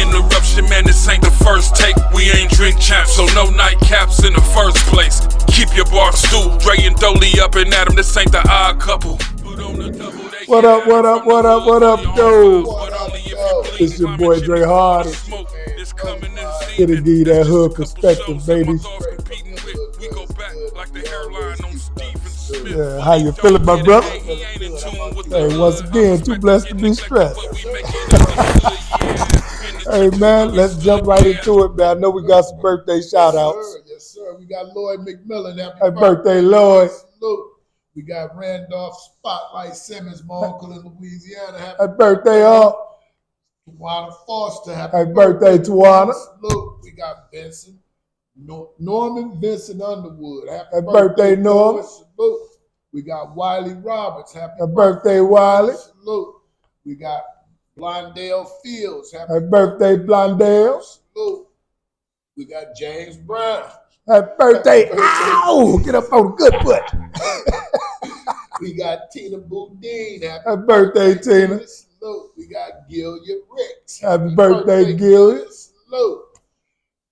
interruption, man, this ain't the first take. We ain't drink champs, so no nightcaps in the first place. Keep your bar stool, Dre and Dolly up and at 'em, this ain't the odd couple. What up, yo? It's your boy Dre Hardy. Here to give you that hood perspective, baby. Yeah, how you feeling, my brother? Hey, once again, too blessed to be stressed. Hey, man, let's jump right into it, man. I know we got some birthday shout-outs. Yes, sir. We got Lloyd McMillan. Happy birthday, Lloyd. Salute. We got Randolph Spotlight Simmons, my uncle in Louisiana. Happy birthday, all. Tawana Foster. Happy birthday, Tawana. Salute. We got Vincent. Norman Vincent Underwood. Happy birthday, Norman. Salute. We got Wiley Roberts. Happy birthday, Wiley. Salute. We got Blondale Fields. Happy birthday, Blondale. Salute. We got James Brown. Happy birthday. Ow! Get up on the good foot. We got Tina Boudin. Happy birthday, Tina. Salute. We got Gilliard Ricks. Happy birthday, Gilliard. Salute.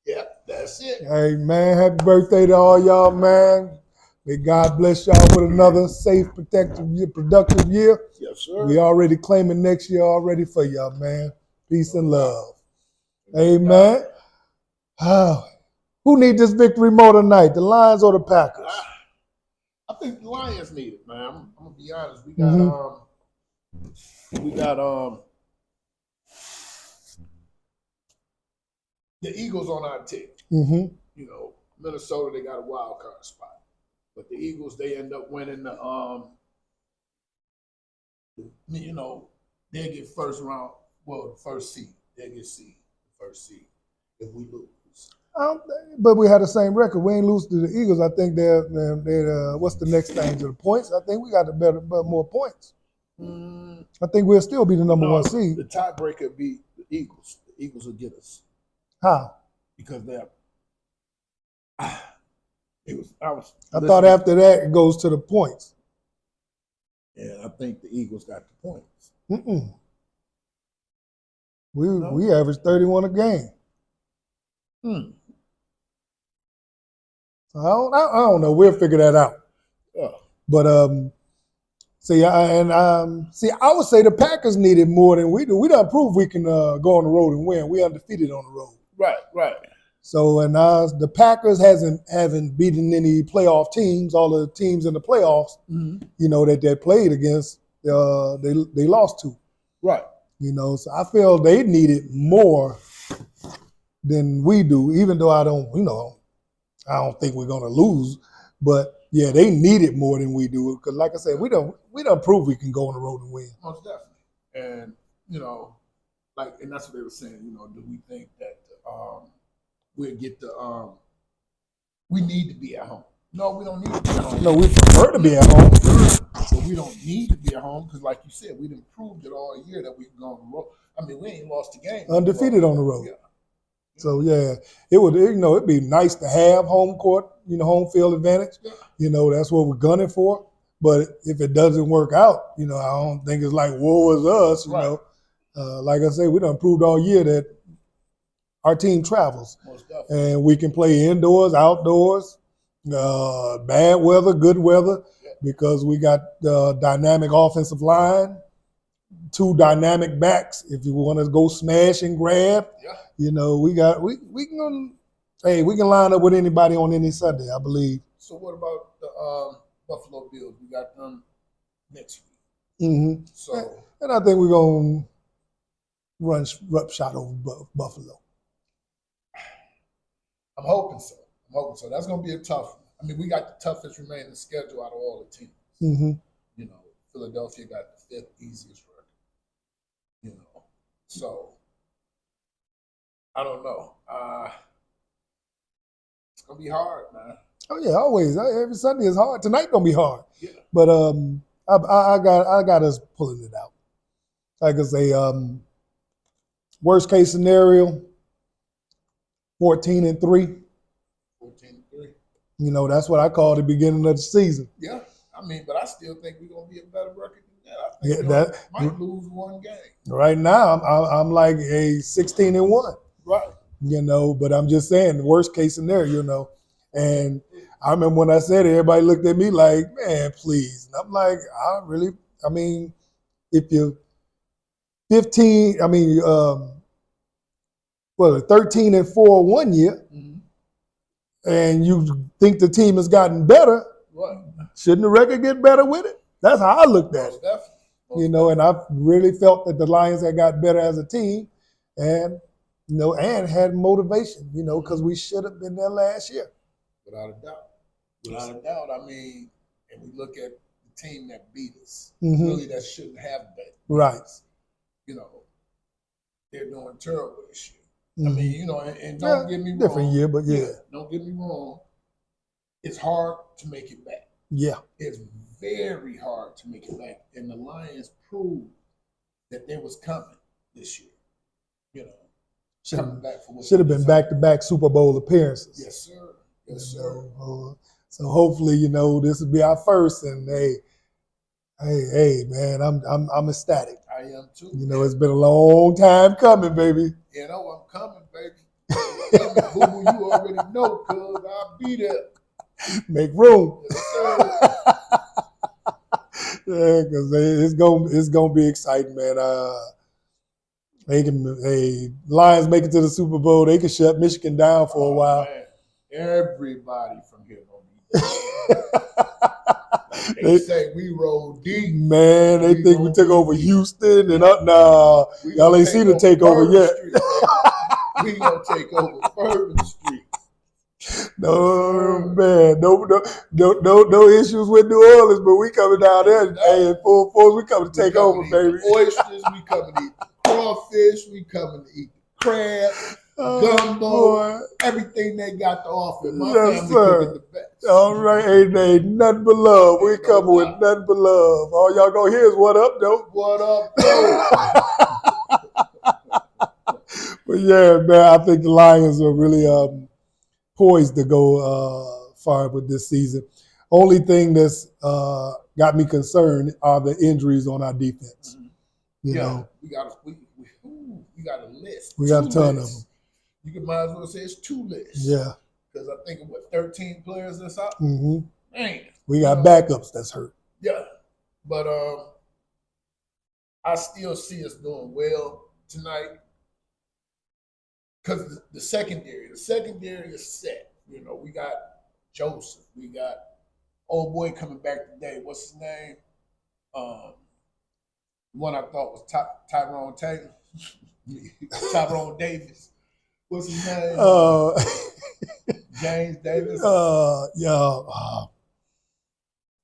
Yep, that's it. Hey, man, happy birthday to all y'all, man. May God bless y'all with another safe, productive year. Yes, sir. We already claiming next year already for y'all, man. Peace and love. Amen. Who need this victory more tonight, the Lions or the Packers? I think the Lions need it, man. I'm gonna be honest. We got the Eagles on our team. Mm-hmm. You know, Minnesota, they got a wild card spot. But the Eagles, they end up winning the they get first round, the first seed. They get the first seed if we lose. But we had the same record. We ain't lose to the Eagles. I think they're what's the next thing to the points? I think we got more points. I think we'll still be the number one seed. The tiebreaker beat the Eagles. The Eagles will get us. How? Because they're I thought after that it goes to the points. Yeah, I think the Eagles got the points. We averaged 31 a game. So I don't know. We'll figure that out. Yeah. But I would say the Packers need it more than we do. We done proved we can go on the road and win. We undefeated on the road. Right. So the Packers haven't beaten any playoff teams. All the teams in the playoffs, that they played against, they lost to. Right. So I feel they need it more than we do. Even though I don't think we're gonna lose. But yeah, they need it more than we do. Because like I said, we don't prove we can go on the road and win. Most definitely. And and that's what they were saying. Do we think that we'll get the we need to be at home? No, we don't need to be at home. No, we prefer to be at home. But we don't need to be at home because, like you said, we didn't prove it all year that we can go on the road. I mean, we ain't lost the game. Undefeated on the road. Yeah. So yeah, it'd be nice to have home court, home field advantage. Yeah. That's what we're gunning for. But if it doesn't work out, I don't think it's like woe is us. Right. Like I said, we done proved all year that our team travels, and we can play indoors, outdoors, bad weather, good weather, because we got dynamic offensive line, 2 dynamic backs. If you want to go smash and grab, we can line up with anybody on any Sunday, I believe. So what about the Buffalo Bills? We got them next week. Mm-hmm. So and I think we're gonna run roughshod over Buffalo. I'm hoping so. That's going to be a tough one. I mean, we got the toughest remaining schedule out of all the teams. Mm-hmm. Philadelphia got the 5th easiest record. So I don't know. It's going to be hard, man. Oh yeah, always. Every Sunday is hard. Tonight gonna be hard. Yeah. But I got us pulling it out. Like I say, worst case scenario, 14-3. 14-3. That's what I call the beginning of the season. Yeah. I mean, but I still think we're going to be a better record than that. I Yeah, You that might lose one game. right now I'm like a 16-1. Right. But I'm just saying the worst case scenario. And I remember when I said it, everybody looked at me like, man, please. And I'm like, I mean, if you're 15, 13-4 1 year, and you think the team has gotten better, Right. shouldn't the record get better with it? That's how I looked at it. Definitely. And I really felt that the Lions had got better as a team, and and had motivation, because we should have been there last year. Without a doubt. Without a doubt. I mean, and we look at the team that beat us, really that shouldn't have been. Right. They're doing terrible this year. I mean, and don't get me wrong. Different year, but yeah. Don't get me wrong. It's hard to make it back. Yeah. It's very hard to make it back. And the Lions proved that they was coming this year. Coming back for what should have been back-to-back Super Bowl appearances. Yes, sir. Yes, sir. So hopefully, this will be our first. And hey, man, I'm ecstatic. I am too. It's been a long time coming, baby. I'm coming, baby. Boo-boo, you already know, cuz I'll be there. Make room. Yes, sir. Yeah, because it's gonna be exciting, man. Lions make it to the Super Bowl. They can shut Michigan down for a while. Man. Everybody from here gonna be there. They say we roll deep. Man, they think we took over Houston and up now. Y'all ain't seen the takeover yet. We gonna take over Bourbon Street. No, man, no issues with New Orleans, but we coming down there. Hey, in full force, we coming to take over, baby. Oysters, we coming to eat crawfish, we coming to eat crab, gumbo, everything they got to offer. My family cooking the best. All right, ain't nothing but love. We coming with nothing but love. All y'all gonna hear is what up, though. What up, though? But yeah, man, I think the Lions are really poised to go far with this season. Only thing that's got me concerned are the injuries on our defense. You know, we got a list. We got a ton of them. You might as well say it's 2 lists. Yeah. Because I think of 13 players that's out. Mm-hmm. Man, we got backups that's hurt. Yeah, but I still see us doing well tonight because the secondary is set. We got Joseph, we got old boy coming back today. What's his name? One I thought was Tyrone Taylor. Tyrone Davis. What's his name? James Davis.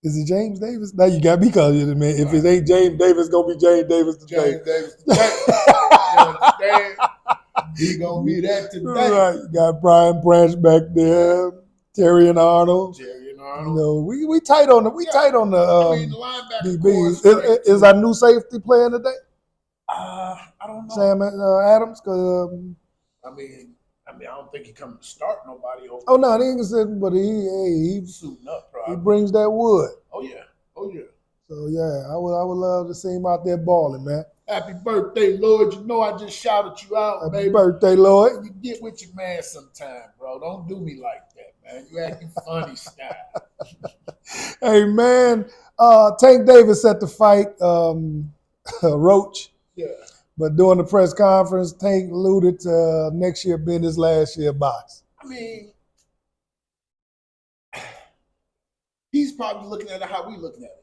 Is it James Davis? Now you got me calling you, man. If it ain't James Davis, it's gonna be James Davis today. James Davis today. You understand? He gonna be that today. Right. You got Brian Branch back there, Terry and Arnold. We tight on the tight on the the linebacker DBs. Is our new safety playing today? I don't know. Sam Adams, I don't think he coming to start nobody. Oh no, he ain't said, but he's suiting up. Probably. He brings that wood. Oh yeah. So yeah, I would love to see him out there balling, man. Happy birthday, Lloyd! I just shouted you out, Happy baby. Birthday, Lloyd! You get with your man sometime, bro. Don't do me like that, man. You acting funny style. Hey man, Tank Davis set to fight Roach. Yeah. But during the press conference, Tank alluded to next year being his last year box. I mean, he's probably looking at it how we looking at it.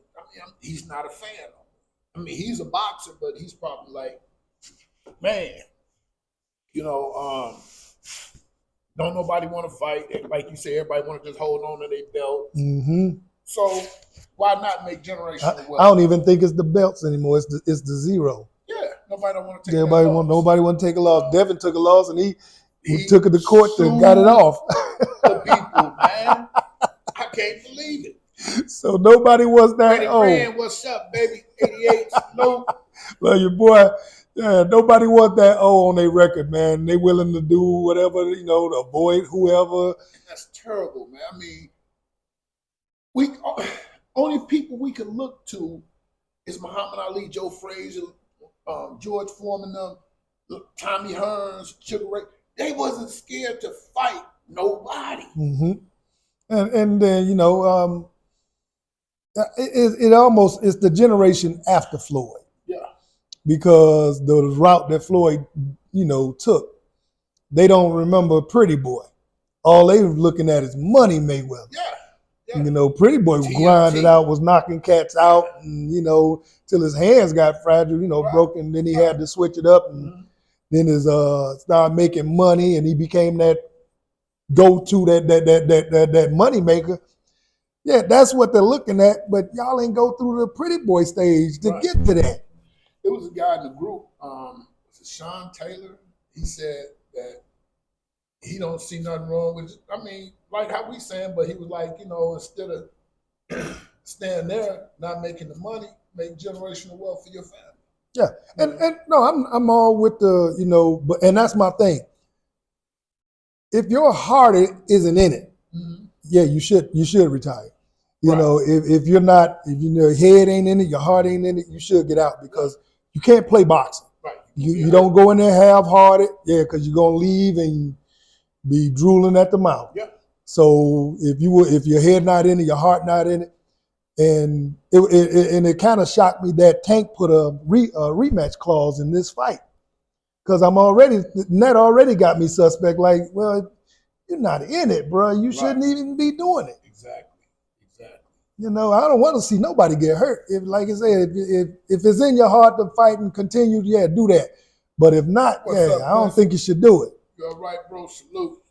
He's not a fan of it. He's a boxer, but he's probably like, man, don't nobody want to fight. Like you say, everybody want to just hold on to their belt. Mm-hmm. So why not make generational wealth? I don't even think it's the belts anymore. It's the zero. Yeah, nobody don't want to take. Nobody want to take a loss. Devin took a loss, and he took it to court and got it off. The people, man, I can't believe it. So nobody was that. Man, what's up, baby? 88. No. Well, your boy. Yeah, nobody want that on their record, man. They willing to do whatever, to avoid whoever. That's terrible, man. We only people we can look to It's Muhammad Ali, Joe Frazier, George Foreman, Tommy Hearns, Sugar Ray. They wasn't scared to fight nobody. Mm-hmm. And then, you know, it almost it's the generation after Floyd. Yeah. Because the route that Floyd, you know, took, they don't remember Pretty Boy. All they were looking at is Money Mayweather. Yeah. Yeah. You know, Pretty Boy was TNT. grinding out, was knocking cats out, and, you know, till his hands got fragile, you know, Right. broken. Then he had to switch it up, and then his started making money, and he became that go-to, that money maker. Yeah, that's what they're looking at, but y'all ain't go through the Pretty Boy stage to Right. get to that. There was a guy in the group, was it Sean Taylor? He said that he don't see nothing wrong with it. I mean, like how we saying, but he was like, you know, instead of staying there, not making the money, make generational wealth for your family. Yeah, and no, I'm all with the, you know, but and that's my thing. If your heart isn't in it, Mm-hmm. yeah, you should retire. You Right. know, if you're not, if your head ain't in it, your heart ain't in it, you should get out because you can't play boxing. Right. You don't go in there half-hearted, yeah, because you're gonna leave and be drooling at the mouth. Yeah. So if your head not in it, your heart not in it, and it kind of shocked me that Tank put a rematch clause in this fight because that already got me suspect. Like, well, you're not in it, bro. You shouldn't even be doing it. Exactly. You know, I don't want to see nobody get hurt. If, like I said, if it's in your heart to fight and continue, yeah, do that. But if not, What's yeah, up, I don't Chris? think you should do it. You're right, bro. Salute.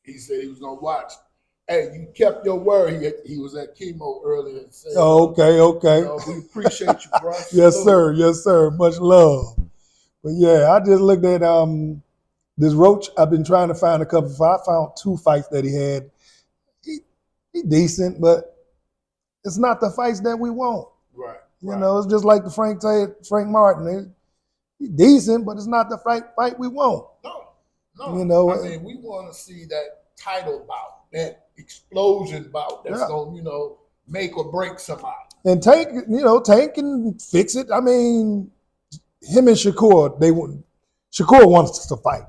He said he was gonna watch. Hey, you kept your word. He was at chemo earlier and said, Oh, okay. you know, we appreciate you, bro. Yes, Salute. sir. Yes, sir. Much love. But yeah, I just looked at this Roach. I've been trying to find a couple. I found 2 fights that he had. He decent, but it's not the fights that we want. Right. You know, it's just like the Frank Martin. He's decent, but it's not the fight we want. No. You know, I mean, we want to see that title bout, that explosion bout that's gonna, you know, make or break somebody. And Tank can fix it. I mean, him and Shakur, Shakur wants us to fight.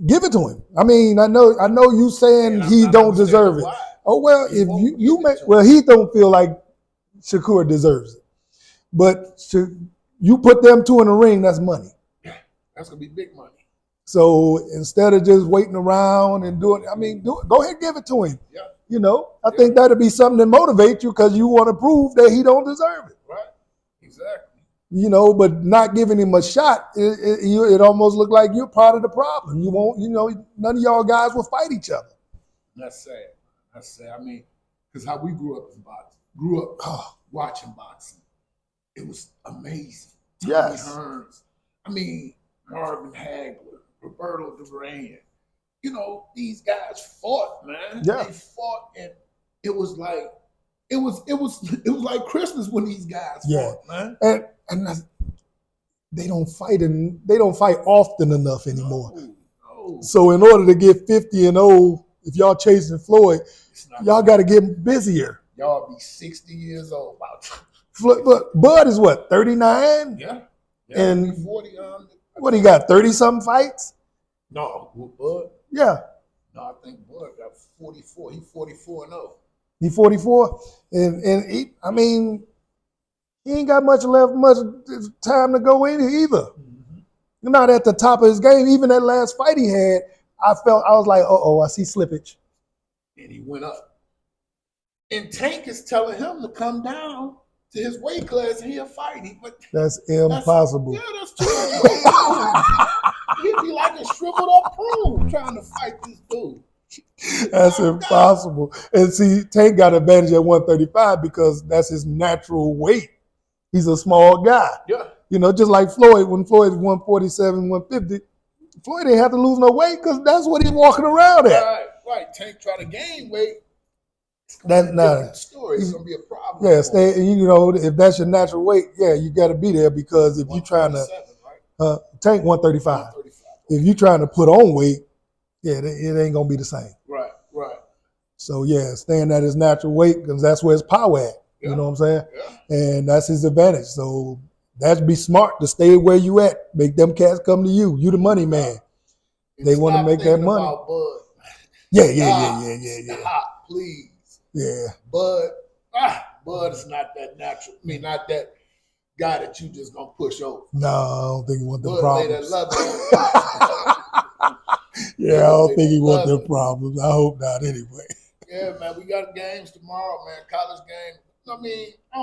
Give it to him. I mean, I know you saying And he I don't understand deserve it. why. Oh well, He if won't you give it make to him. well, he don't feel like Shakur deserves it. But you put them 2 in the ring, that's money. That's gonna be big money. So instead of just waiting around and doing, I mean, go ahead and give it to him. Yeah. You know, I think that'd be something that motivates you because you want to prove that he don't deserve it. Right. Exactly. You know, but not giving him a shot, it almost looked like you're part of the problem. You won't, you know, none of y'all guys will fight each other. That's sad. That's sad. I mean, because how we grew up in boxing, grew up watching boxing, it was amazing. Yes. Tommy Hearns. I mean, Marvin Hagler, Roberto Duran. You know, these guys fought, man. Yeah. They fought, and it was like like Christmas when these guys fought, man. And they don't fight often enough anymore. No. So in order to get 50-0, if y'all chasing Floyd, It's not y'all got to get busier. y'all be 60 years old about But Bud is what, 39? Yeah. And- be 40. What he got, 30-something fights? No, Bud. Yeah, No, I think Bud got 44. He 44-0. he 44, and he, I mean, he ain't got much time to go in either. Not at the top of his game. Even that last fight he had, I was like, I see slippage. And he went up. And Tank is telling him to come down to his weight class and he'll fight him. But That's impossible. that's too much weight. He'd be like a shriveled up prune trying to fight this dude. That's impossible. And see, Tank got an advantage at 135 because that's his natural weight. He's a small guy. Yeah. You know, just like Floyd, when Floyd was 147, 150, Floyd didn't have to lose no weight because that's what he's walking around at. Right. Tank try to gain weight. That's not Different story. It's gonna be a problem. Yeah, for him. stay. You know, if that's your natural weight, yeah, you got to be there because if you're trying to 147, right? Tank 135, 135. if you're trying to put on weight, yeah, it ain't gonna be the same. Right. So yeah, staying at his natural weight because that's where his power at. You know what I'm saying? Yeah. And that's his advantage. So that's be smart to stay where you at. Make them cats come to you. You the money man. And They want to stop make that thinking money. about Bud. Yeah. Stop, please. Yeah. Bud is not that natural. I mean, not that guy that you just gonna push over. No, I don't think he want the Bud laid that problems. leather. Yeah, I don't think he want them problems. I hope not anyway. Yeah, man, we got games tomorrow, man. College game. I mean, I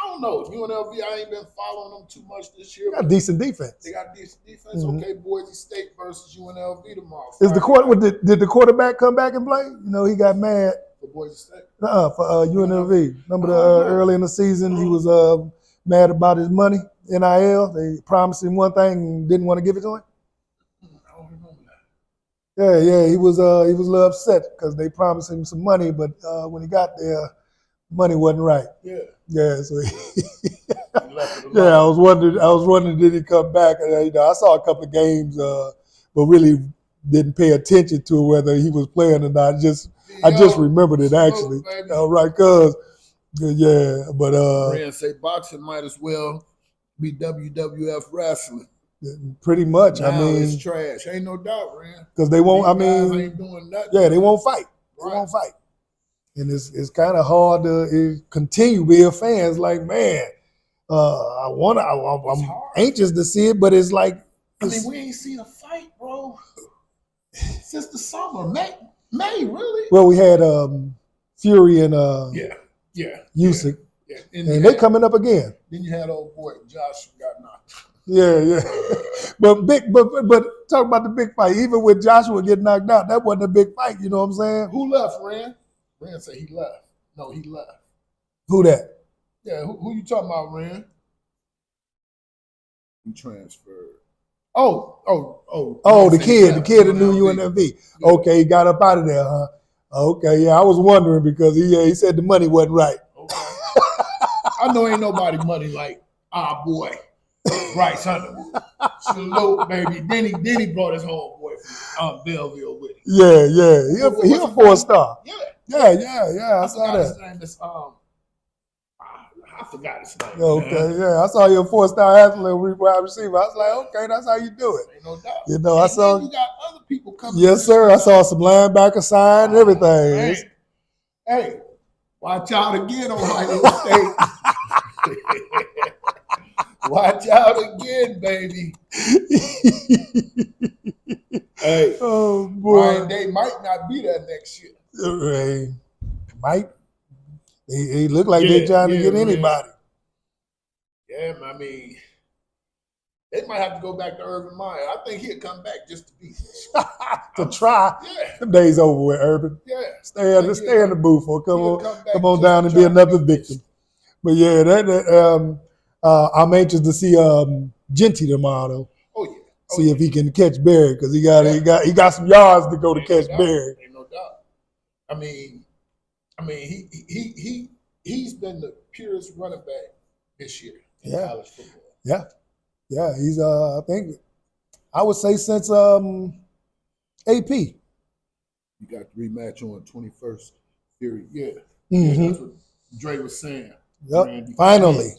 don't know. UNLV, I ain't been following them too much this year. They got decent defense. They got decent defense. Mhm. Okay, Boise State versus UNLV tomorrow. Is the did the quarterback come back and play? You know, he got mad. For Boise State? For UNLV. Remember early in the season, he was mad about his money, NIL. They promised him one thing and didn't want to give it to him. I don't remember that. Yeah, he was a little upset because they promised him some money, but when he got there, money wasn't right. Yeah. So He left it alone. yeah, I was wondering did he come back? And, I saw a couple of games, but really didn't pay attention to whether he was playing or not. I just remembered it actually. Baby. All right, cuz but Rand say boxing might as well be WWF wrestling. pretty much. Now I mean, it's trash. Ain't no doubt, Rand. because they won't. I These guys mean, ain't doing nothing. yeah, they won't fight. They Right. won't fight, and it's kind of hard to continue being fans. Like, man, I'm hard. anxious to see it, but it's like, I mean, we ain't seen a fight, bro, since the summer. May really? well, we had Fury and Yeah. Usyk, Yeah. and they coming up again. Then you had old boy Josh who got knocked. Yeah. but talk about the big fight. Even with Joshua getting knocked out, that wasn't a big fight. You know what I'm saying? Who left, Rand? Rand said he left. No, he left. Who that? Yeah, who you talking about, Rand? He transferred. Oh, the kid that knew UNLV. Yeah. Okay, he got up out of there, huh? Okay, yeah, I was wondering because he said the money wasn't right. Okay. I know ain't nobody money like our boy Bryce Underwood. Salute, baby. Then he brought his homeboy from Belleville with him. Yeah. He a 4-star. Yeah. I saw that. His name is I forgot his name. Okay, man. yeah, I saw your 4-star athlete wide receiver. I was like, okay, that's how you do it. Ain't no doubt. You know, I And saw. then you got other people coming. Yes, sir. I saw some linebacker sign and everything. Man. Hey, watch out again, Ohio State. Watch out again, baby. Hey, Oh boy. Ryan Day might not be there next year. Mike, he looked like they're trying to get man. anybody. Yeah, I mean, they might have to go back to Urban Meyer. I think he'll come back just to be. To try. Yeah, Them days over with, Urban. yeah. Stay in the booth or He'll come back come on just down to and be try to another be victim. But yeah, I'm anxious to see Genty tomorrow though. Oh yeah. See if he can catch Barry because he got some yards to go to catch Barry. Ain't no doubt. I mean, he's been the purest running back this year in college football. Yeah, he's I think I would say since AP. You got the rematch on 21st Fury. Yeah. Mhm. That's what Dre was saying. Yep. Randy Finally.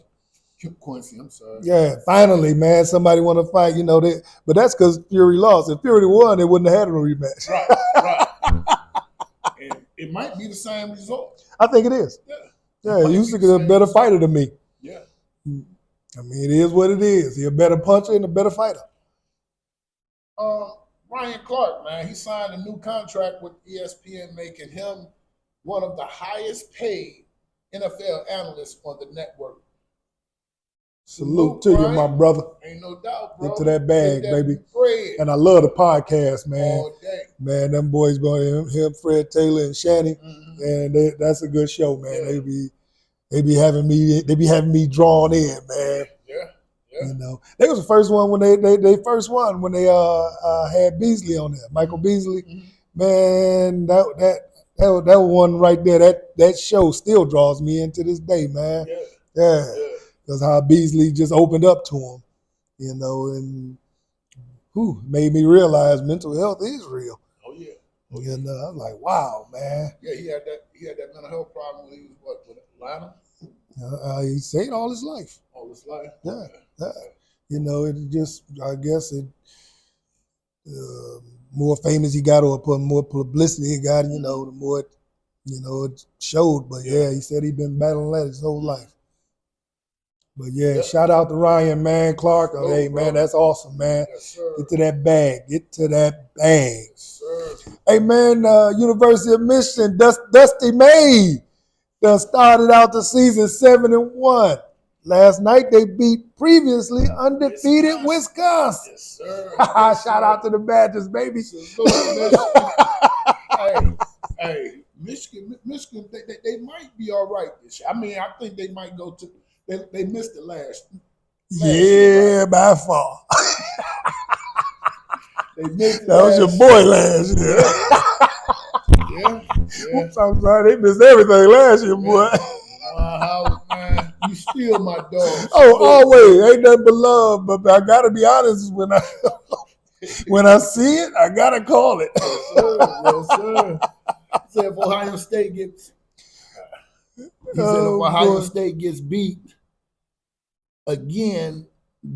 Quincy, I'm sorry. Yeah, finally, man. Somebody want to fight, but that's because Fury lost. If Fury won, they wouldn't have had a rematch. Right. And it might be the same result. I think it is. Yeah, Usyk is a better fighter than me. Yeah. I mean, it is what it is. He's a better puncher and a better fighter. Ryan Clark, man, he signed a new contract with ESPN, making him one of the highest paid NFL analysts on the network. Salute to you, Ryan. my brother. Ain't no doubt, bro. Get to that bag, Get that baby. bread And I love the podcast, man. all day. Man, them boys, him, Fred Taylor, and Shanny, Mhm. and that's a good show, man. Yeah. They be having me drawn in, man. Yeah. They was the first one when they first won when they had Beasley on there, Michael Beasley. Mhm. Man, that one right there, that show still draws me in to this day, man. Yeah, because how Beasley just opened up to him, and made me realize mental health is real. Oh yeah. I was like, wow, man. Yeah, he had that mental health problem when he was with Atlanta. He said all his life. All his life. Yeah. Yeah. You know, it just, I guess it, more famous he got or more publicity he got, you know, the more, it showed. But yeah, he said he'd been battling that his whole life. But yeah, shout out to Ryan, man, Clark. Oh, hey, man, that's awesome, man. Yes, sir. Get to that bag. Get to that bag. Yes, sir. Hey, man, University of Michigan, Dusty May done started out the season 7-1. Last night they beat previously undefeated Wisconsin. Yes, sir. Shout out to the Badgers, baby. Hey, Michigan, they might be all right this year. I mean, I think they might go to. They missed it last year, right? By far. That was your boy last year. Yeah. I'm sorry, they missed everything last year, boy. Man, you steal my dog. Oh, always. Ain't nothing but love. But I gotta be honest, when I see it, I gotta call it. Yes, sir. He said if Ohio State gets beat again,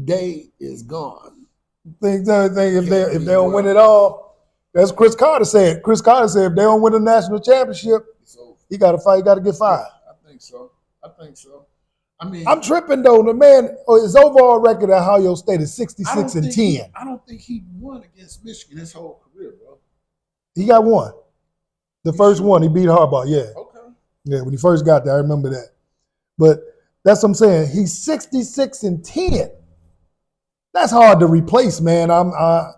day is gone. Think if they don't win it all, that's Chris Carter said. Chris Carter said if they don't win the national championship, he got to fight. He got to get fired. I think so. I mean, I'm tripping though. The man, his overall record at Ohio State is 66-10. I don't think he won against Michigan his whole career, bro. He got one. The first one, he beat Harbaugh. Yeah. Okay. Yeah, when he first got there, I remember that. But that's what I'm saying. He's 66-10. That's hard to replace, man. I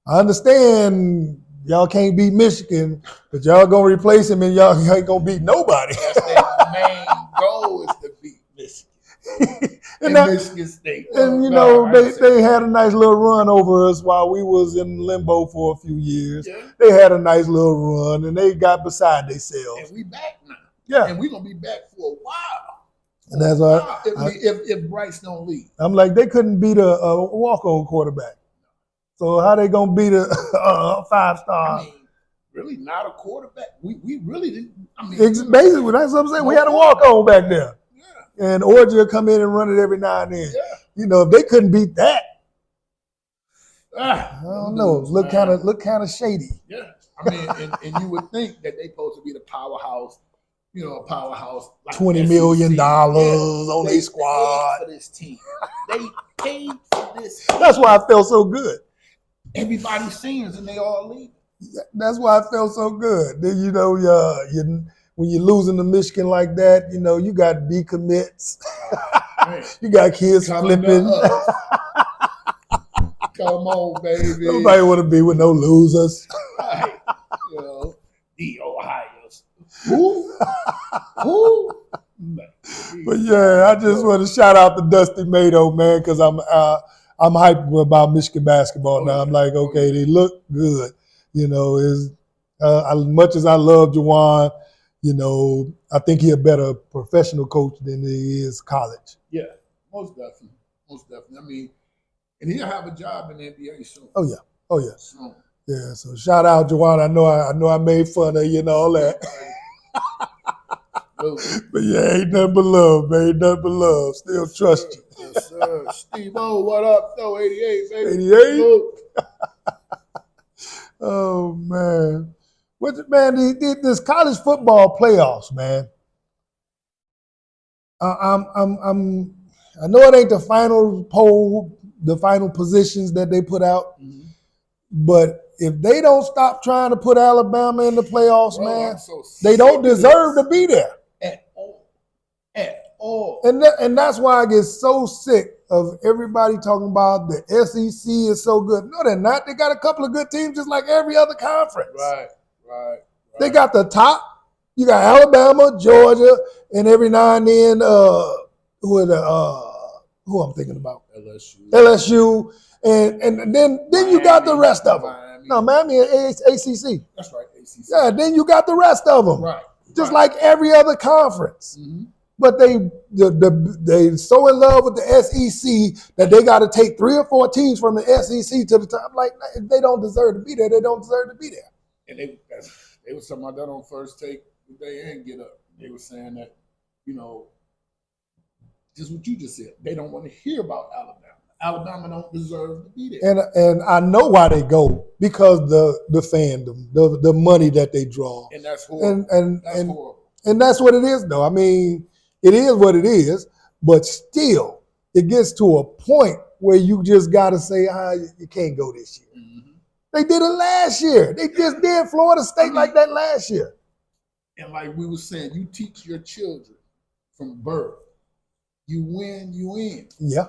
understand y'all can't beat Michigan, but y'all gonna replace him and y'all ain't gonna beat nobody. That's their main goal is to beat Michigan. and Michigan State. And they had a nice little run over us while we was in limbo for a few years. Yeah. They had a nice little run and they got beside themselves. And we back now. Yeah. And we're gonna be back for a while. And that's why if Bryce don't leave. I'm like, they couldn't beat a walk-on quarterback. So how they gonna beat a 5-star? I mean, really not a quarterback. We really didn't. I mean, basically, that's what I'm saying. We had a walk-on back there. Yeah. And Orgia come in and run it every now and then. Yeah. If they couldn't beat that, I don't know. Look kind of shady. Yeah. I mean, and you would think that they supposed to be the powerhouse. A powerhouse. Like $20 million on their squad. They paid for this team. They paid for this team. That's why I felt so good. Everybody's seniors and they all leave. That's why I felt so good. Then, when you're losing to Michigan like that, you got decommits. You got kids flipping. Come on, baby. Nobody want to be with no losers. Right. The Ohio's. Who? But yeah, I just want to shout out to Dusty Mato, man, because I'm hyped about Michigan basketball now. I'm like, okay, they look good. As much as I love Juwan, I think he's a better professional coach than he is college. Yeah, most definitely. I mean, and he'll have a job in the NBA soon. Oh yeah. Soon. Yeah. So shout out Juwan. I know I made fun of you and all that. But yeah, ain't nothing but love, man. Ain't nothing but love. Still trust you. Yes, sir. Steve-O, what up? 88, baby. 88? Oh, man. This college football playoffs, man. I know it ain't the final poll, the final positions that they put out, but if they don't stop trying to put Alabama in the playoffs, man, they don't deserve to be there. At all. And that's why I get so sick of everybody talking about the SEC is so good. No, they're not. They got a couple of good teams just like every other conference. Right. They got the top. You got Alabama, Georgia, and every now and then, who I'm thinking about? LSU. And then you got the rest of them. No, Miami and ACC. That's right, ACC. Yeah, then you got the rest of them. Right. Just like every other conference. Mm-hmm. But they so in love with the SEC that they got to take 3 or 4 teams from the SEC to the top. Like, if they don't deserve to be there, they don't deserve to be there. And they were talking about that on First Take today and Get Up. They were saying that, just what you just said. They don't want to hear about Alabama. Alabama don't deserve to be there. And I know why they go, because the fandom, the money that they draw. And that's horrible. That's horrible. And that's what it is, though. I mean, it is what it is, but still, it gets to a point where you just got to say, you can't go this year. Mm-hmm. They did it last year. They just did Florida State like that last year. And like we were saying, you teach your children from birth. You win, you win. Yeah.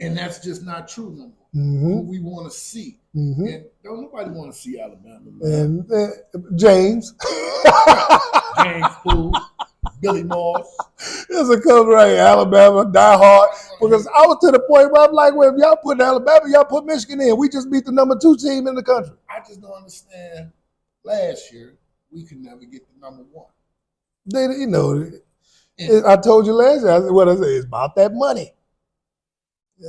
And that's just not true no more. Mm-hmm. Who we want to see. Mm-hmm. And don't nobody want to see Alabama, man. And James. James Poole, Billy Moss. There's a couple right here, Alabama, die hard. Because I was to the point where I'm like, well, if y'all put Alabama, y'all put Michigan in. We just beat the number 2 team in the country. I just don't understand. Last year, we could never get the number 1. I told you last year, what I say, it's about that money.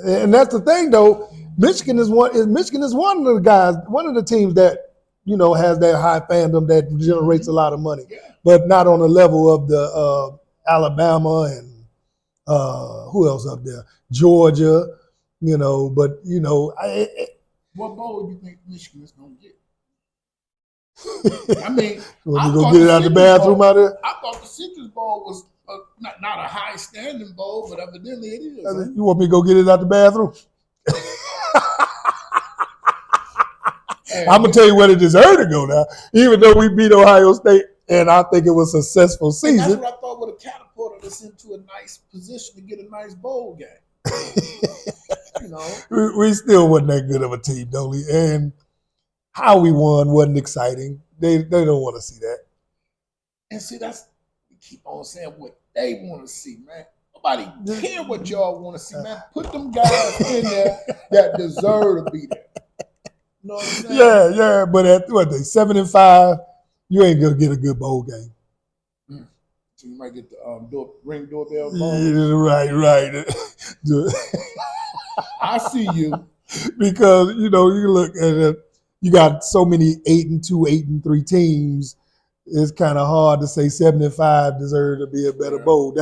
And that's the thing, though. Michigan is one of the guys, one of the teams that, has that high fandom that generates a lot of money, but not on the level of the Alabama and who else up there? Georgia, but what bowl do you think Michigan is going to get? I mean, want me to go get it out the bathroom out there? I thought the Citrus Bowl was not a high standing bowl, but evidently it is. You want me to go get it out the bathroom? I'm going to tell you where they deserve to go now. Even though we beat Ohio State, and I think it was a successful season. And that's what I thought would have catapulted us into a nice position to get a nice bowl game. We still wasn't that good of a team, don't we? And how we won wasn't exciting. They don't want to see that. And see, we keep on saying what they want to see, man. Nobody care what y'all want to see, man. Put them guys in there that deserve to be there. You know what I'm saying? Yeah, but at 7-5, you ain't gonna get a good bowl game. So you might get the ring doorbell bowl. Yeah, right. I see you. Because you look at it, you got so many 8-2, 8-3 teams. It's kind of hard to say 75 deserve to be a better bowl.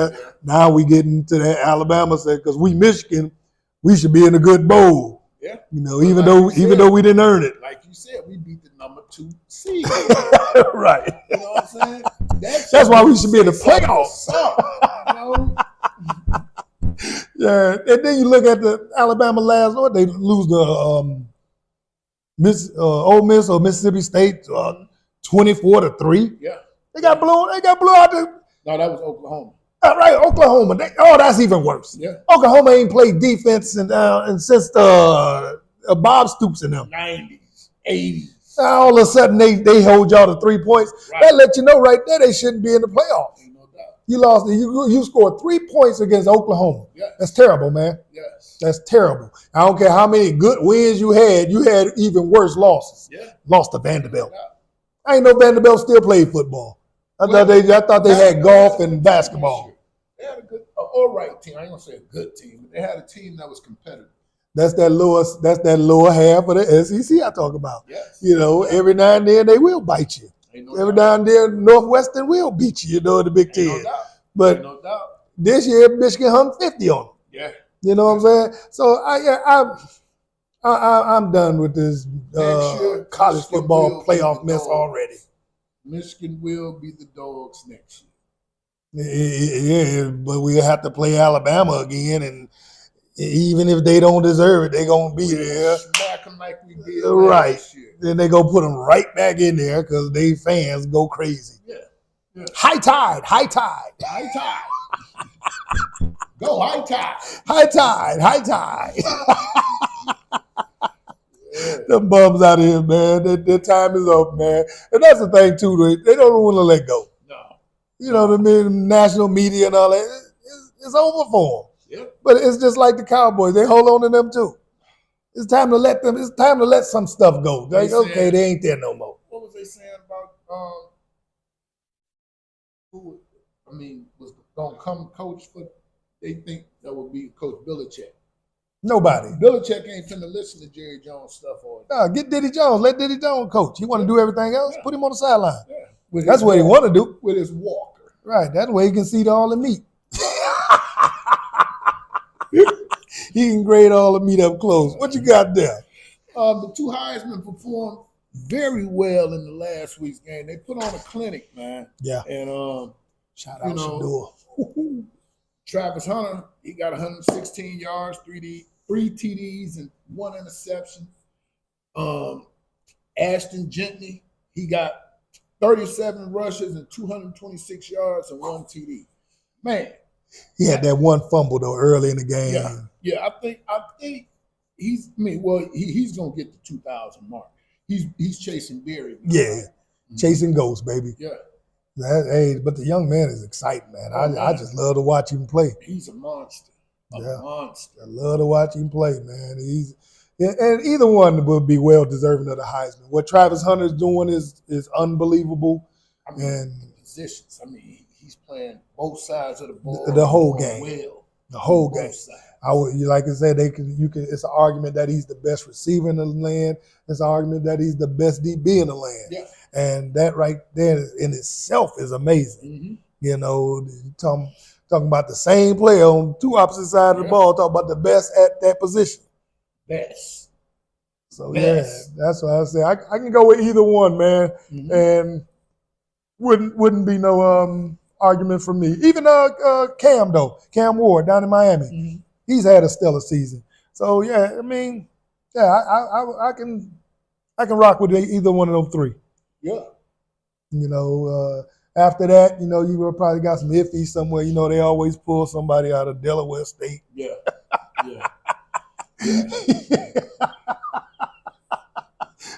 Now we get into that Alabama set, because we Michigan, we should be in a good bowl. Yeah. Even though we didn't earn it. Like you said, we beat the number 2 seed. Right. You know what I'm saying? That's why we should be in the playoffs. Yeah, and then you look at the Alabama last night, they lose the Ole Miss or Mississippi State 24-3. Yeah. They got blown out. No, that was Oklahoma. Right, Oklahoma. That's even worse. Yeah. Oklahoma ain't played defense and since Bob Stoops in them. 90s, 80s. All of a sudden they hold y'all to 3 points. Right. That let you know right there they shouldn't be in the playoffs. Ain't no doubt. You lost. You scored 3 points against Oklahoma. Yes. That's terrible, man. Yes. That's terrible. I don't care how many good wins you had even worse losses. Yeah. Lost to Vanderbilt. I ain't know Vanderbilt still played football. I thought they had golf and basketball. They had a good, all right team. I ain't gonna say a good team, but they had a team that was competitive. That's that lower half of the SEC I talk about. Yes. Every now and then they will bite you. Every now and then Northwestern will beat you, in the Big Ten. No doubt. But no doubt. This year Michigan hung 50 on them. Yeah. You know what I'm saying? So I'm done with this college football playoff mess already. Michigan will be the dogs next year. Yeah, but we have to play Alabama again, and even if they don't deserve it, they're going to be there. Smack them like we did last year. Then they go put them right back in there because they fans go crazy. Yeah. High tide. High tide. Go high tide. High tide. Yeah. Them bums out of here, man. Their time is up, man. And that's the thing, too. They don't want to let go. No. You know what I mean? National media and all that. It's over for them. Yep. But it's just like the Cowboys. They hold on to them, too. It's time to let them. It's time to let some stuff go. Like, okay, they ain't there no more. What was they saying about who? I mean, was gonna come coach for? They think that would be Coach Belichick. Nobody. Belichick ain't finna listen to Jerry Jones stuff all day. Get Diddy Jones. Let Diddy Jones coach. He want to do everything else. Yeah. Put him on the sideline. Yeah. That's what he want to do. With his walker. Right. That's where he can see all the meat. He can grade all the meat up close. What you got there? The two Heisman performed very well in the last week's game. They put on a clinic, man. Yeah. And Shout out Shador. Travis Hunter, he got 116 yards, three TDs, and 1 interception. Ashton Gentry, he got 37 rushes and 226 yards and 1 TD. Man, he had that one fumble though early in the game. Yeah. I think he's gonna get the 2,000 mark. He's chasing Berry. Yeah, chasing ghosts, baby. Yeah. But the young man is exciting, man. I just love to watch him play. He's a monster. A monster. I love to watch him play, man. And either one would be well deserving of the Heisman. What Travis Hunter is doing is unbelievable. I mean, and the positions. I mean, he's playing both sides of the ball. The whole game. Well, the whole both game. sides. Like I said, it's an argument that he's the best receiver in the land. It's an argument that he's the best DB in the land. Yeah. And that right there in itself is amazing. Mm-hmm. You know, talking about the same player on two opposite sides of the ball, talking about the best at that position. Best. So yeah, that's why I say I can go with either one, man, and wouldn't be no argument for me. Even Cam Ward down in Miami, he's had a stellar season. So yeah, I mean, yeah, I can rock with either one of them three. Yeah. You know, after that, you know, you will probably got some iffy somewhere. You know, they always pull somebody out of Delaware State. Yeah. Yeah.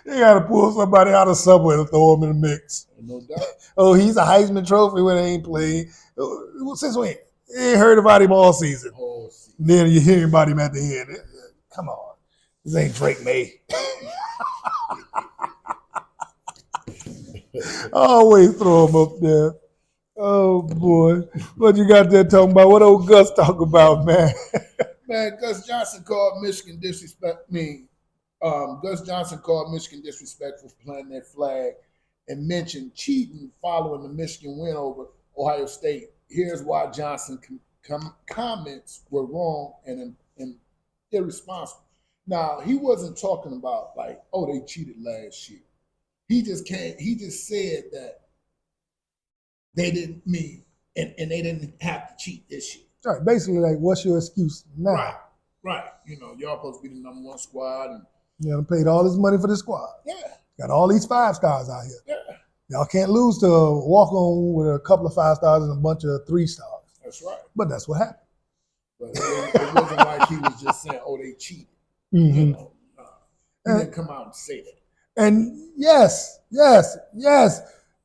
They got to pull somebody out of somewhere to throw him in the mix. No doubt. Oh, he's a Heisman Trophy when he ain't played. Since when? You ain't heard about him all season. Then you hear about him at the end. Come on. This ain't Drake May. Always throw him up there. Oh, boy. What you got there talking about? What old Gus talk about, man? Man, Gus Johnson called Michigan Gus Johnson called Michigan disrespectful for planting that flag and mentioned cheating following the Michigan win over Ohio State. Here's why Johnson comments were wrong and irresponsible. Now, he wasn't talking about like, oh, they cheated last year. He just said that they didn't mean and they didn't have to cheat this year. Right. Basically, like, what's your excuse now? Right. You know, y'all supposed to be the number one squad. And you paid all this money for the squad. Yeah. Got all these 5-stars out here. Yeah. Y'all can't lose to walk on with a couple of 5-stars and a bunch of 3-stars. That's right. But that's what happened. But it wasn't like he was just saying, oh, they cheated. Mm-hmm. You know, he didn't come out and say that. And yes,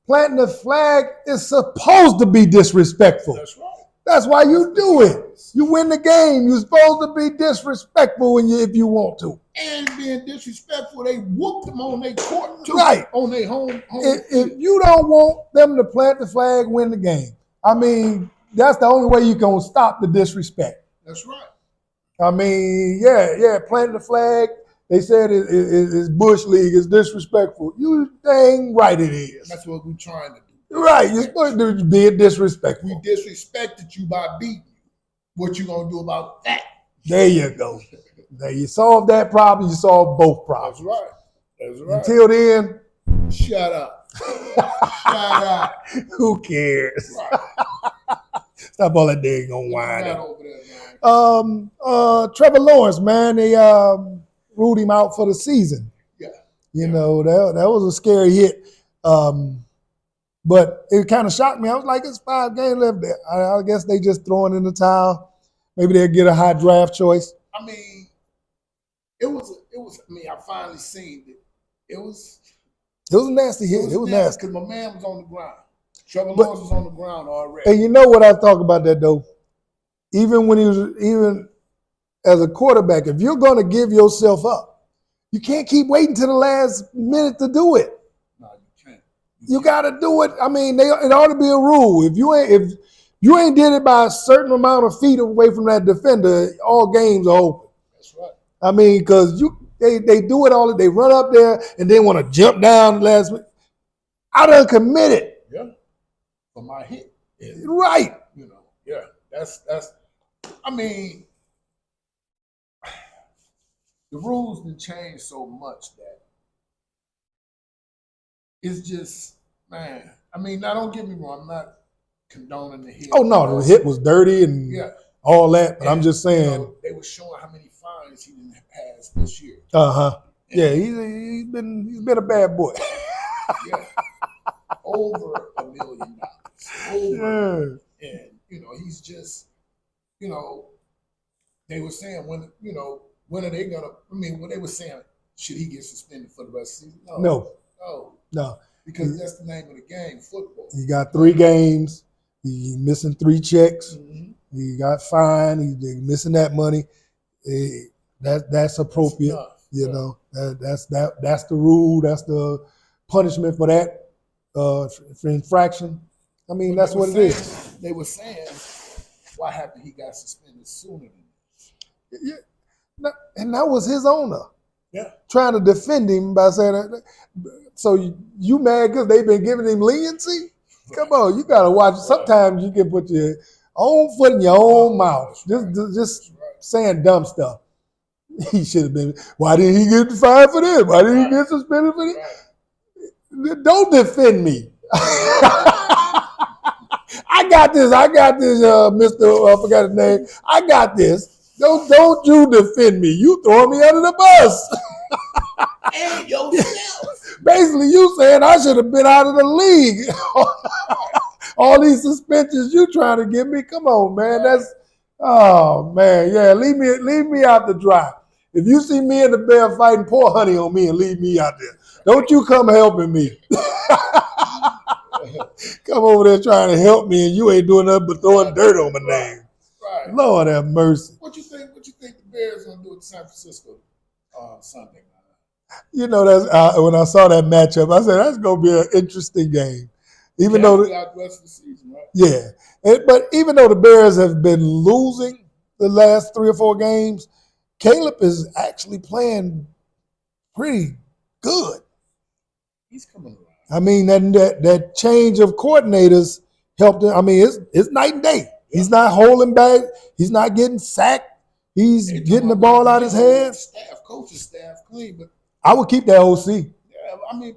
planting the flag is supposed to be disrespectful. That's right. That's why you do it. You win the game. You're supposed to be disrespectful if you want to. And being disrespectful, they whooped them on their court too. Right. On their home. If you don't want them to plant the flag, win the game. I mean, that's the only way you can stop the disrespect. That's right. I mean, planting the flag. They said it's Bush League. It's disrespectful. You dang right it is. That's what we're trying to do. Right. You're supposed to be disrespectful. We disrespected you by beating you. What you gonna do about that? There you go. Now you solve that problem. You solve both problems. That's right. Until then, shut up. Shut up. Who cares? Right. Stop all that dang on whining. Over there, man. Trevor Lawrence, man, they ruled him out for the season. Yeah. You know, that was a scary hit. But it kind of shocked me. I was like, it's 5 games left there. I guess they just throwing in the towel. Maybe they'll get a high draft choice. I mean, it was. I mean, I finally seen it. It was a nasty hit. It was nasty. Because my man was on the ground. Trevor Lawrence was on the ground already. And you know what I talk about that though? Even as a quarterback, if you're going to give yourself up, you can't keep waiting till the last minute to do it. No, you can't. You got to do it. I mean, it ought to be a rule. If you ain't did it by a certain amount of feet away from that defender, all games are open. That's right. I mean, because they do it all. They run up there and they want to jump down the last minute. I done committed. Yeah. For my hit. Right. You know. Yeah. That's. I mean. the rules didn't change so much that it's just, man. I mean, now don't get me wrong. I'm not condoning the hit. Oh no, the hit was dirty and all that. But I'm just saying they were showing how many fines he didn't pass this year. Yeah, he's been a bad boy. Yeah, over $1 million. Over, and he's just, they were saying when are they gonna? I mean, when they were saying should he get suspended for the rest of the season? No. Because that's the name of the game, football. He got 3 games. He missing 3 checks. Mm-hmm. He got fined. He missing that money. That's appropriate. That's the rule. That's the punishment for that for infraction. I mean, that's what it is. They were saying, why haven't he got suspended sooner than this? Yeah, and that was his owner. Yeah, trying to defend him by saying that. So you mad because they've been giving him leniency? Come on, you gotta watch. Sometimes you can put your own foot in your own mouth. Just saying dumb stuff. He should have been. Why didn't he get fined for this? Why didn't he get suspended for this? Don't defend me. I got this, Mr. I forgot his name. I got this. Don't you defend me. You throwing me under the bus. And yourself. Basically, you saying I should have been out of the league. All these suspensions you trying to give me. Come on, man. Leave me out to dry. If you see me and the bear fighting, pour honey on me and leave me out there. Don't you come helping me. Come over there trying to help me and you ain't doing nothing but throwing dirt on my name. Right. Lord have mercy. What you think the Bears gonna do at San Francisco Sunday? That's when I saw that matchup, I said that's gonna be an interesting game. Even though out the rest of the season, right? Yeah. But even though the Bears have been losing the last 3 or 4 games, Caleb is actually playing pretty good. He's coming around. I mean, that change of coordinators helped him. I mean, it's night and day. Yeah. He's not holding back. He's not getting sacked. He's getting the ball out of his hands. Coaching staff clean, but I would keep that OC. Yeah, I mean,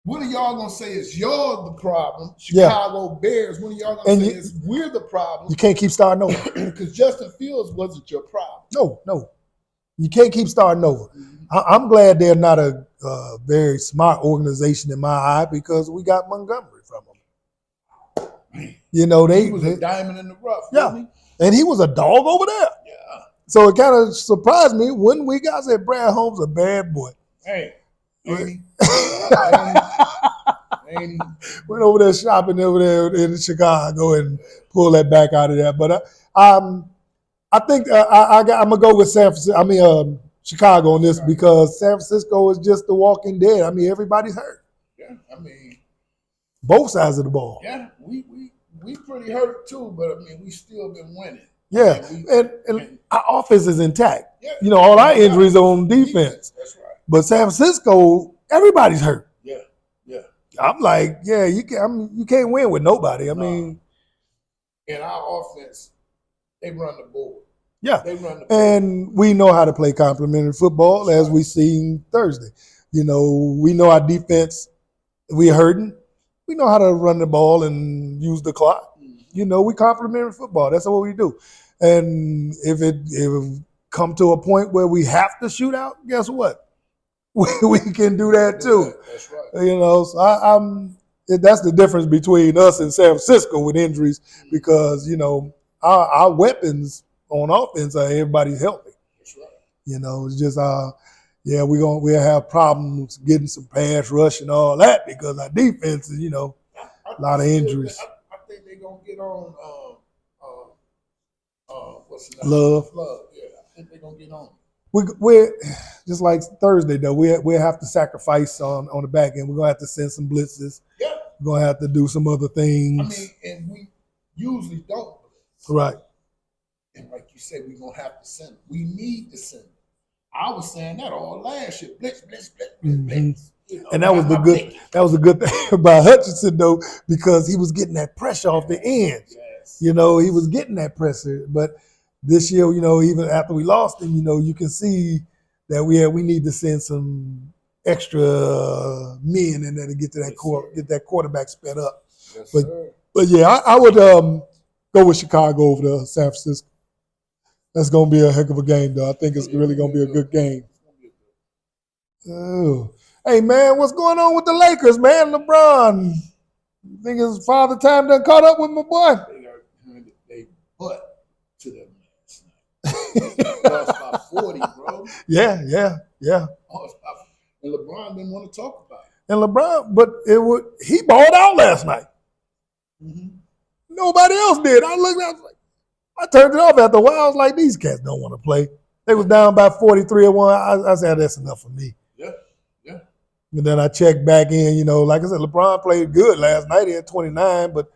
what are y'all gonna say is you're the problem? Chicago Bears. What are y'all gonna say is we're the problem? You can't keep starting over because Justin Fields wasn't your problem. No, you can't keep starting over. Mm-hmm. I'm glad they're not a very smart organization in my eye because we got Montgomery from them. He was a diamond in the rough. Yeah, and he was a dog over there. Yeah. So it kind of surprised me when we got said Brad Holmes a bad boy. Hey. Ain't he? Went over there shopping over there in Chicago and pull that back out of there. But I think I'm gonna go with Chicago on this because San Francisco is just the walking dead. I mean, everybody's hurt. Yeah, I mean, both sides of the ball. Yeah, we pretty hurt too, but I mean, we still been winning. Yeah, and our offense is intact. Yeah. All our injuries are on defense. That's right. But San Francisco, everybody's hurt. Yeah. I'm like, you can't win with nobody. I mean, in our offense, they run the board. Yeah, they run the board. And we know how to play complementary football as we seen Thursday. We know our defense. We're hurting. We know how to run the ball and use the clock. Mm-hmm. We complementary football. That's what we do. And if it come to a point where we have to shoot out, guess what? We can do that too. That's right. So that's the difference between us and San Francisco with injuries because our weapons on offense are everybody's healthy. That's right. It's just we'll have problems getting some pass rush and all that because our defense is a lot of injuries. I think they're gonna get on what's the name? Love. Yeah, I think they're gonna get on. We're just like Thursday though. We'll have to sacrifice on the back end. We're gonna have to send some blitzes. Yeah. We're gonna have to do some other things. I mean, and we usually don't blitz. Right. And like you said, we're gonna have to send them. We need to send them. I was saying that all last year. Blitz. Mm-hmm. And that was the good thing about Hutchinson though, because he was getting that pressure off the ends. Yes. He was getting that pressure, but this year, even after we lost him, you can see that we need to send some extra men in there to get to that get that quarterback sped up. Yes, But sir. but yeah, I would go with Chicago over to San Francisco. That's gonna be a heck of a game, though. I think it's really gonna be a good game. Oh, hey man, what's going on with the Lakers, man? LeBron, you think his father time done caught up with my boy? They butt to them last night. Lost by 40, bro. Yeah. Lost by, and LeBron didn't want to talk about it. And LeBron, but he balled out last night. Mm-hmm. Nobody else did. I looked at it, I turned it off after a while. I was like, these cats don't want to play. They was down by 43-1. I said, that's enough for me. Yeah. And then I checked back in, like I said, LeBron played good last night. He had 29, but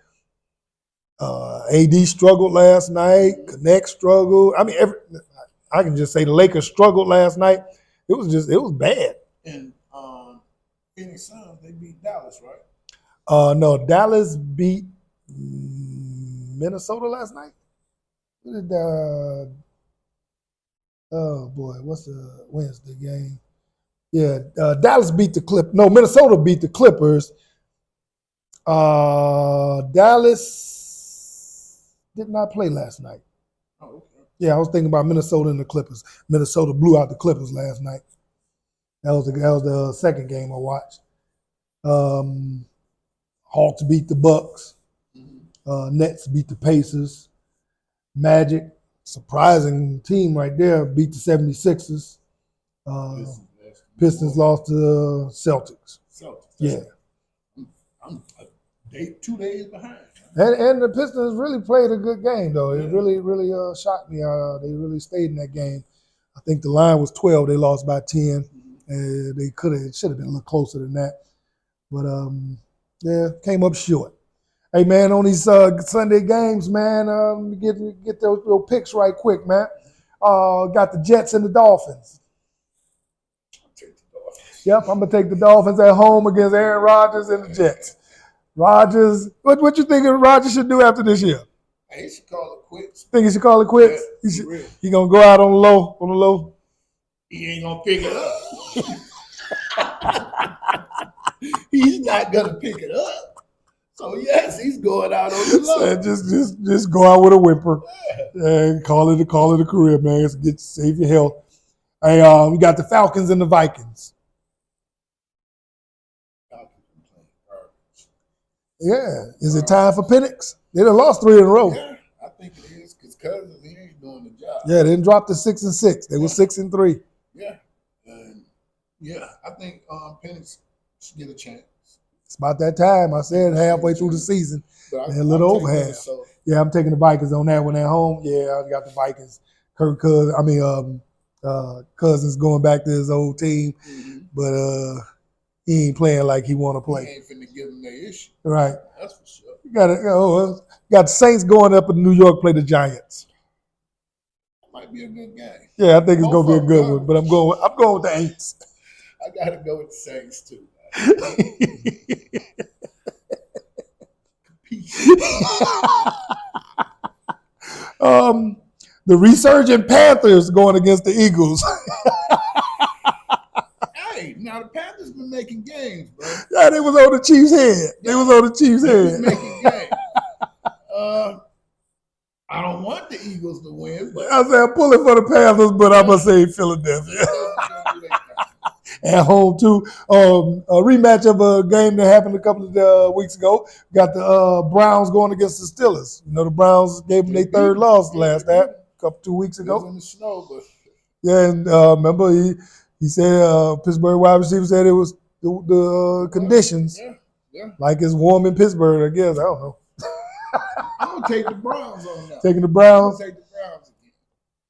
AD struggled last night. Connect struggled. I mean, I can just say the Lakers struggled last night. It was bad. And Phoenix Suns, they beat Dallas, right? No, Dallas beat Minnesota last night. What did oh boy, what's the Wednesday game? Yeah, Dallas beat the Clippers. No, Minnesota beat the Clippers. Dallas did not play last night. Oh, okay. Yeah, I was thinking about Minnesota and the Clippers. Minnesota blew out the Clippers last night. That was the second game I watched. Hawks beat the Bucks. Nets beat the Pacers. Magic, surprising team right there, beat the 76ers. Pistons lost to the Celtics. Yeah. I'm 2 days behind. And the Pistons really played a good game, though. It really shocked me. They really stayed in that game. I think the line was 12. They lost by 10. And it should have been a little closer than that. But, yeah, came up short. Hey, man, on these Sunday games, man, get those picks right quick, man. Got the Jets and the Dolphins. Yep, I'm going to take the Dolphins at home against Aaron Rodgers and the Jets. Rodgers, what you think Rodgers should do after this year? Hey, he should call it quits. Think he should call it quits? Yeah, he going to go out on the low? He ain't going to pick it up. He's not going to pick it up. So, yes, he's going out on the low. Just go out with a whimper and call it a career, man. Save your health. Hey, we got the Falcons and the Vikings. Yeah. Is it time for Penix? They done lost 3 in a row. Yeah, I think it is because Cousins, he ain't doing the job. Yeah, they didn't drop to 6-6. They were 6-3. Yeah. I think Penix should get a chance. It's about that time. I said halfway through the season. But a little over half. Yeah, I'm taking the Vikings on that one at home. Yeah, I got the Vikings. Cousins going back to his old team. Mm-hmm. But he ain't playing like he want to play. He ain't finna give them their issue. Right. That's for sure. Got the Saints going up in New York, play the Giants. Might be a good game. Yeah, I think it's gonna be a good one. But I'm going with the Aints. I gotta go with the Saints too. The resurgent Panthers going against the Eagles. Hey, now the Panthers been making games, bro. Yeah, they was on the Chiefs' head. They was on the Chiefs' head. Making games. I don't want the Eagles to win, but I said I'm pulling for the Panthers, but I'm gonna say Philadelphia. At home too. A rematch of a game that happened a couple of weeks ago. Got the Browns going against the Steelers. The Browns gave them their third loss last night, 2 weeks ago. It was in the snow, but yeah, and remember he said Pittsburgh wide receiver said it was the conditions. Yeah. Like it's warm in Pittsburgh, I guess. I don't know. I'm gonna take the Browns on that. Taking the Browns. I'm gonna take the Browns again.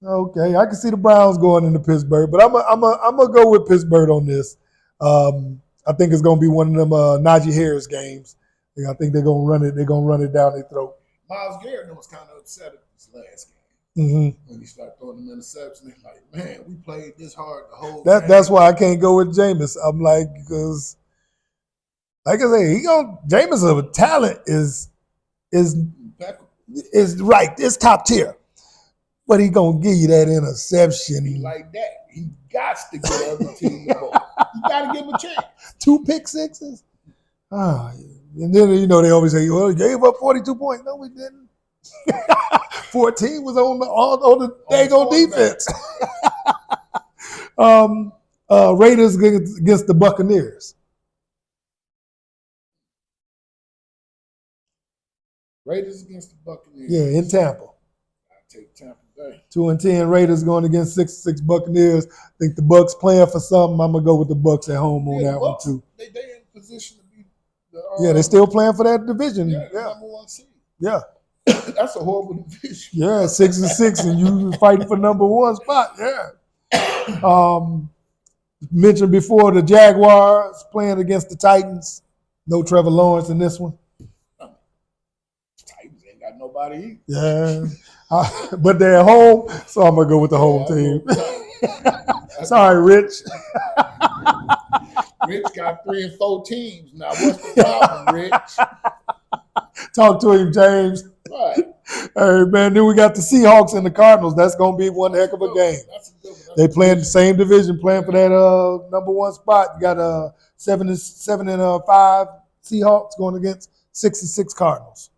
Okay, I can see the Browns going into Pittsburgh, but I'm gonna go with Pittsburgh on this. I think it's gonna be one of them Najee Harris games. I think they're gonna run it. They're gonna run it down their throat. Myles Garrett was kind of upset at this last game when he started throwing them interceptions. He's like, "Man, we played this hard the whole game." That's why I can't go with Jameis. I'm like, because, like I say, Jameis of a talent is right. It's top tier. but he gonna give you that interception. He like that. He got to get the other team the ball. You got to give him a chance. 2 pick sixes. Ah, and then they always say, "Well, he gave up 42 points." No, we didn't. 14 was on the daggone defense. Raiders against the Buccaneers. Raiders against the Buccaneers. Yeah, in Tampa. I take Tampa Bay. 2-10 Raiders going against 6-6 Buccaneers. I think the Bucs playing for something. I'm gonna go with the Bucs at home on that one too. They in position to be. They're still playing for that division. Yeah, Yeah. number 1 seed. Yeah. That's a horrible division. Yeah, 6-6, and you fighting for number 1 spot. Yeah. Mentioned before the Jaguars playing against the Titans. No Trevor Lawrence in this one. Titans ain't got nobody either. Yeah. But they're at home, so I'm gonna go with the home team. Sorry, Rich. Rich got 3 and 4 teams now. What's the problem, Rich? Talk to him, James. Right. Hey, man, then we got the Seahawks and the Cardinals. That's going to be one heck of a game. That's a good one. They playing the same division, playing for that number 1 spot. You got 7-5 Seahawks going against 6-6 Cardinals.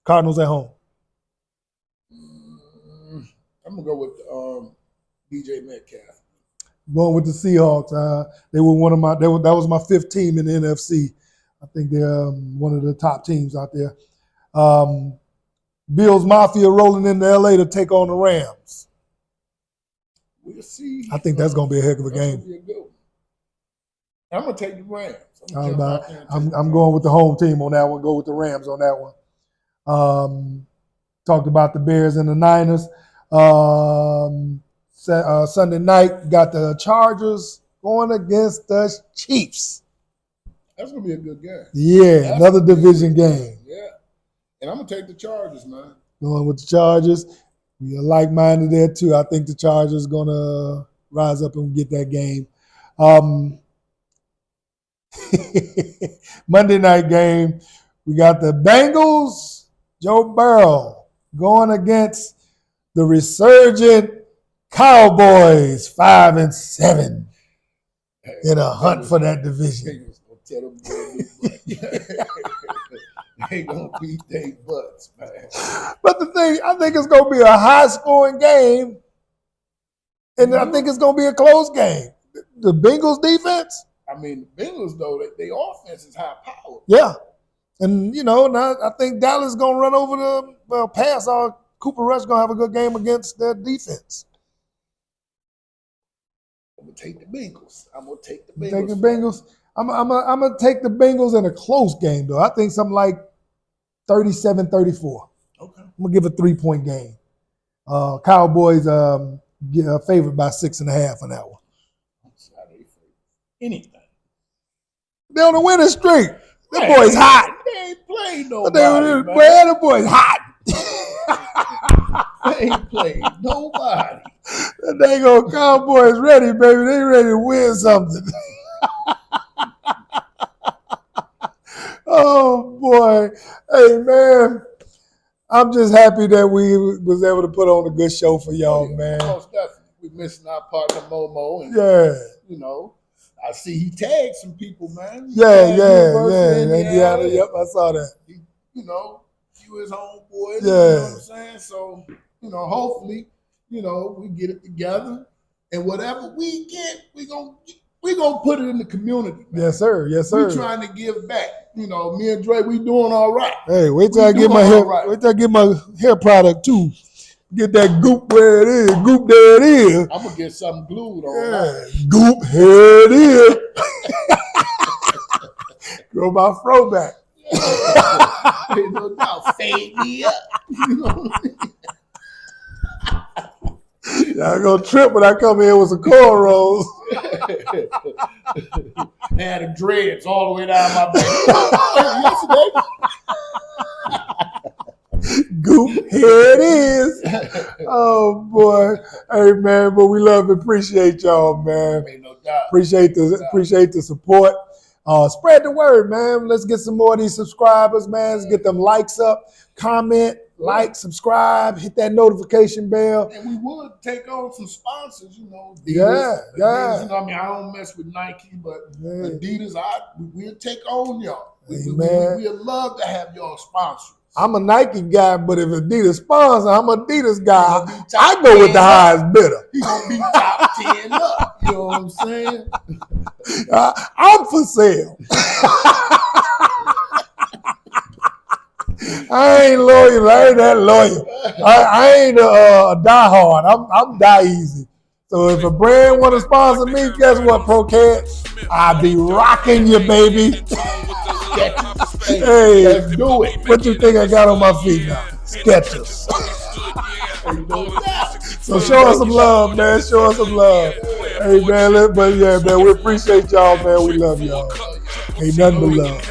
Cardinals at home. I'm going to go with DJ Metcalf. Going with the Seahawks. They were one of my. That was my 5th team in the NFC. I think they're one of the top teams out there. Bills Mafia rolling into LA to take on the Rams. We'll see. I think that's going to be a heck of a game. Be a good one. I'm going to take the Rams. I'm going with the home team on that one. Go with the Rams on that one. Talked about the Bears and the Niners. Sunday night, got the Chargers going against the Chiefs. That's going to be a good game. Yeah, another division game. Yeah. And I'm going to take the Chargers, man. Going with the Chargers. We are like-minded there, too. I think the Chargers going to rise up and get that game. Monday night game, we got the Bengals, Joe Burrow, going against the resurgent Cowboys, 5-7, in a hunt for that division. They gonna beat their butts, man. But the thing, I think it's gonna be a high-scoring game, and I think it's gonna be a close game. The Bengals defense. I mean, the Bengals though, their offense is high powered. Yeah, and now I think Dallas is gonna run over the pass. Cooper Rush gonna have a good game against their defense. I'm gonna take the Bengals. Take the Bengals. I'm gonna take the Bengals in a close game though. I think something like 37-34. Okay. I'm gonna give a 3-point game. Cowboys get favored by 6.5 on that one. Anything. They're on a winning streak. That boy's hot. They ain't played nobody, man. That boy's hot. They ain't played nobody. That dang old Cowboys ready, baby. They ready to win something. Oh, boy. Hey, man. I'm just happy that we was able to put on a good show for y'all, man. Most definitely. We're missing our partner, Momo. And, I see he tagged some people, man. Yeah. Indiana. Yep, I saw that. You his homeboy. Yeah. You know what I'm saying? So, hopefully, we get it together. And whatever we get, we're gonna put it in the community, man. Yes, sir. We're trying to give back. Me and Dre, we doing all right. Hey, wait till I get my hair. Right. Wait till I get my hair product too. Get that goop where it is. Goop there it is. I'm gonna get something glued on that. Goop here it is. Grow my fro back. Ain't no doubt. Fade me up. Y'all gonna trip when I come in with some cornrows. They had the dreads all the way down my back. Goop, here it is. Oh boy. Hey man, but we love and appreciate y'all, man. Ain't no doubt. Appreciate the support. Spread the word, man. Let's get some more of these subscribers, man. Let's get them likes up, comment, like, subscribe, hit that notification bell. And we would take on some sponsors, you know. Adidas, Yeah. You know, I mean, I don't mess with Nike, but Yeah. Adidas, we'll take on y'all. We'd love to have y'all sponsors. I'm a Nike guy, but if Adidas sponsor, I'm an Adidas guy. He gonna be I top go with 10 the highest bidder. He gonna be top 10 up. You know what I'm saying? I'm for sale. I ain't loyal. I ain't that loyal. I ain't a diehard. I'm die easy. So if a brand want to sponsor me, guess what, ProCat? I be rocking you, baby. Hey, let's do it. What you think I got on my feet now? Skechers. So show us some love, man. Show us some love. Hey, man. But yeah, man, we appreciate y'all, man. We love y'all. Ain't nothing but love.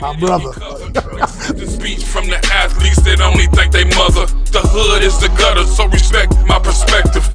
My brother. The speech from the athletes that only think they mother. The hood is the gutter, so respect my perspective.